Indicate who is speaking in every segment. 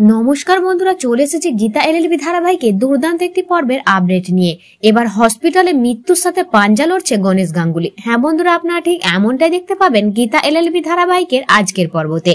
Speaker 1: নমস্কার বন্ধুরা, চলে এসেছে গীতা এলএলবি ধারাবাহিকে দুর্দান্ত একটি পর্বের আপডেট নিয়ে। এবার হসপিটালে মৃত্যুর সাথে পাঞ্জা লড়ছে গণেশ গাঙ্গুলি। হ্যাঁ বন্ধুরা, আপনারা ঠিক এমনটাই দেখতে পাবেন গীতা এলএলবি ধারাবাহিকের আজকের পর্বতে।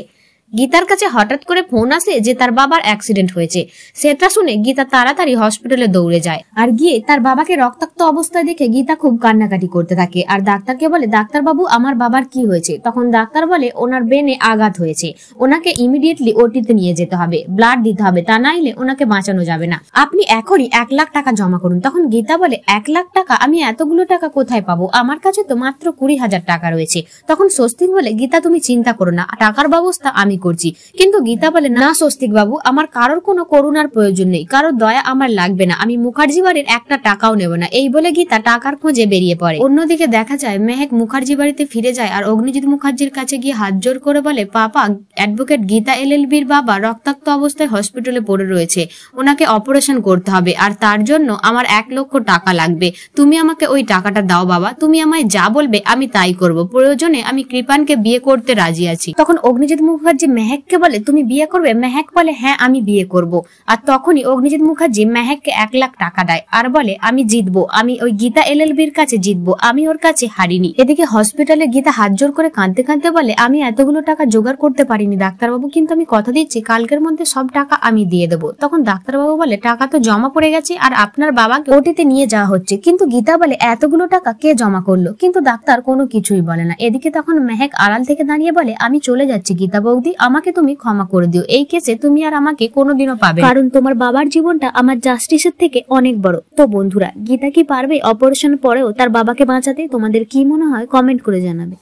Speaker 1: গীতার কাছে হঠাৎ করে ফোন আসে যে তার বাবার অ্যাক্সিডেন্ট হয়েছে। সেটা শুনে গীতা তাড়াতাড়ি হসপিটালে দৌড়ে যায় আর গিয়ে তার বাবাকে রক্তাক্ত অবস্থায় দেখে গীতা খুব কান্নাকাটি করতে থাকে আর ডাক্তারকে বলে, ডাক্তার বাবু আমার বাবার কি হয়েছে? তখন ডাক্তার বলে, ওনার ব্রেনে আঘাত হয়েছে, ওনাকে ইমিডিয়েটলি ওটিতে নিয়ে যেতে হবে, ব্লাড দিতে হবে, তা নাইলে ওনাকে বাঁচানো যাবে না, আপনি এখনই 1 লাখ টাকা জমা করুন। তখন গীতা বলে, 1 লাখ টাকা? আমি এতগুলো টাকা কোথায় পাবো? আমার কাছে তো মাত্র 20,000 টাকা রয়েছে। তখন স্বস্তিক বলে, গীতা তুমি চিন্তা করো না, টাকার ব্যবস্থা আমি করছি। কিন্তু গীতা বলে, না স্বস্তিক বাবু, আমার কারোর কোনো করুণার প্রয়োজন নেই, কারোর দয়া আমার লাগবে না, আমি মুখার্জি বাড়ির একটা টাকাও নেব না। এই বলে গীতা টাকার খোঁজে বেরিয়ে পড়ে। অন্যদিকে দেখা যায় মেহেক মুখার্জি বাড়িতে ফিরে যায় আর অগ্নিজিৎ মুখার্জির কাছে গিয়ে হাত জোর করে বলে, পাপা, অ্যাডভোকেট গীতা এলএলবির বাবা রক্তাক্ত অবস্থায় হসপিটালে পড়ে রয়েছে, ওনাকে অপারেশন করতে হবে আর তার জন্য আমার 1 লক্ষ টাকা লাগবে। তুমি আমাকে ওই টাকাটা দাও বাবা, তুমি আমায় যা বলবে আমি তাই করব, প্রয়োজনে আমি কৃপানকে বিয়ে করতে রাজি আছি। তখন অগ্নিজিৎ মুখার্জি মেহেককে বলে, তুমি বিয়ে করবে? মেহেক বলে, হ্যাঁ আমি বিয়ে করব। আর তখনই অগ্নিজিৎ মুখার্জি মেহেককে 1 লাখ টাকা দেয় আর বলে, আমি জিতবো, আমি ওই গীতা এলএলবির কাছে জিতবো, আমি ওর কাছে হারিনি। এদিকে হসপিটালে গীতা হাত জোর করে কাঁদতে কাঁদতে বলে, আমি এতগুলো টাকা জোগাড় করতে পারিনি ডাক্তারবাবু, কিন্তু আমি কথা দিচ্ছি কালকের মধ্যে সব টাকা আমি দিয়ে দেবো। তখন ডাক্তারবাবু বলে, টাকা তো জমা পড়ে গেছে আর আপনার বাবাকে ওটিতে নিয়ে যাওয়া হচ্ছে। কিন্তু গীতা বলে, এতগুলো টাকা কে জমা করলো? কিন্তু ডাক্তার কোনো কিছুই বলে না। এদিকে তখন মেহেক আড়াল থেকে দাঁড়িয়ে বলে, আমি চলে যাচ্ছি গীতা বৌদি, আমাকে তুমি ক্ষমা করে দিও, এই কেসে তুমি আর আমাকে কোনোদিনও পাবে, কারণ তোমার বাবার জীবনটা আমার জাস্টিসের থেকে অনেক বড়। তো বন্ধুরা, গীতা কি পারবে অপারেশন পরেও তার বাবাকে বাঁচাতে? তোমাদের কি মনে হয় কমেন্ট করে জানাবে।